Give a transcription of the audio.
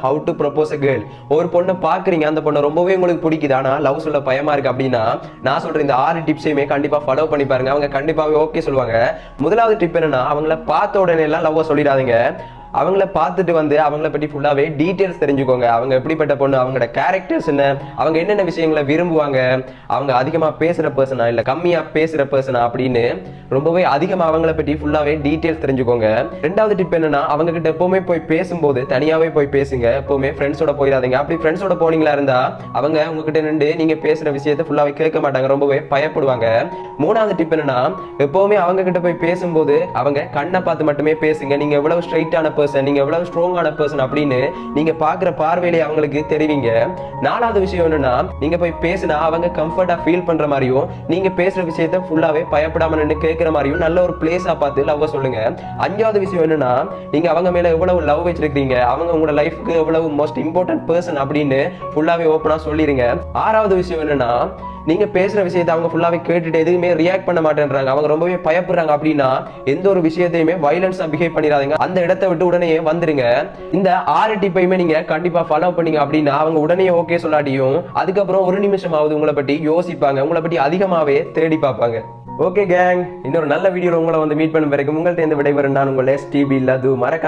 How to propose a girl. ஒரு பொண்ணை பாக்குறீங்க, அந்த பொண்ணை ரொம்பவே உங்களுக்கு பிடிக்குது, ஆனா லவ் சொல்ல பயமா இருக்கு அப்படின்னா நான் சொல்ற இந்த 6 டிப்ஸையுமே கண்டிப்பா ஃபாலோ பண்ணி பாருங்க. அவங்க கண்டிப்பாவே ஓகே சொல்லுவாங்க. முதலாவது டிப் என்னன்னா, அவங்கள பார்த்த உடனே எல்லாம் லவ் சொல்லிடாதீங்க. அவங்கள பார்த்துட்டு வந்து அவங்கள பற்றி ஃபுல்லாவே டீடைல்ஸ் தெரிஞ்சுக்கோங்க. அவங்க எப்படிப்பட்ட பொண்ணு, அவங்களோட கேரக்டர்ஸ் என்ன, அவங்க என்னென்ன விஷயங்களை விரும்புவாங்க, அவங்க அதிகமா பேசுற பர்சனா இல்ல கம்மியா பேசுற பர்சனா அப்படின்னு ரொம்பவே அதிகமா அவங்கள பற்றி ஃபுல்லாவே டீடைல்ஸ் தெரிஞ்சுக்கோங்க. ரெண்டாவது டிப் என்னன்னா, அவங்க கிட்ட எப்பவுமே போய் பேசும்போது தனியாவே போய் பேசுங்க. எப்பவுமே ஃப்ரெண்ட்ஸோட போயிடாதீங்க. அப்படி ஃப்ரெண்ட்ஸோட போனீங்களா இருந்தா அவங்க உங்ககிட்ட நின்று நீங்க பேசுற விஷயத்தை ஃபுல்லாவே கேட்க மாட்டாங்க, ரொம்பவே பயப்படுவாங்க. மூணாவது டிப் என்னன்னா, எப்பவுமே அவங்க கிட்ட போய் பேசும்போது அவங்க கண்ணை பார்த்து மட்டுமே பேசுங்க. நீங்க எவ்வளவு ஸ்ட்ரைட்டான பர்சன், நீங்க எவ்வளவு ஸ்ட்ராங்கான பர்சன் அப்படின்னு நீங்க பாக்குற பார்வையிலே அவங்களுக்கு தெரிவிங்க. நாலாவது விஷயம் என்னன்னா, நீங்க போய் பேசினா அவங்க கம்ஃபர்ட்டா ஃபீல் பண்ற மாதிரியும் நீங்க பேசுற விஷயத்தை ஃபுல்லாவே பயப்படாம நின்று கேட்கிற மாதிரியும் நல்ல ஒரு பிளேஸா பார்த்து லவ் சொல்லுங்க. அஞ்சாவது விஷயம் என்னன்னா, நீங்க அவங்க மேல எவ்வளவு லவ் வச்சிருக்கீங்க, அவங்க உங்களோட லைஃப்க்கு எவ்வளவு மோஸ்ட் இம்பார்ட்டன்ட் பர்சன் அப்படின்னு ஃபுல்லாவே ஓப்பனா சொல்லிருங்க. ஆறாவது விஷயம் என்னன்னா, நீங்க பேசுற விஷயத்தை அவங்க ஃபுல்லாவே கேட்டுட்டு எதுவுமே ரியாக்ட் பண்ண மாட்டேன்றாங்க, அவங்க ரொம்பவே பயப்படுறாங்க அப்படின்னா எந்த ஒரு விஷயத்தையுமே வயலன்ஸா பிஹேவ் பண்ணிடாதீங்க. அந்த இடத்தை விட்டு உடனே வந்துருங்க. இந்த 6 டிப்பையுமே நீங்க கண்டிப்பா ஃபாலோ பண்ணீங்க அப்படின்னா அவங்க உடனே ஓகே சொல்லாட்டியும் அதுக்கப்புறம் ஒரு நிமிஷமாவது உங்களை பற்றி யோசிப்பாங்க, உங்களை பற்றி அதிகமாவே தேடி பார்ப்பாங்க. ஓகே கேங், இன்னொரு நல்ல வீடியோல உங்களை வந்து மீட் பண்ண வரைக்கும் உங்கள்ட்ட இருந்து விடைபெறும் நான் உங்கள் STB லது. மறக்காம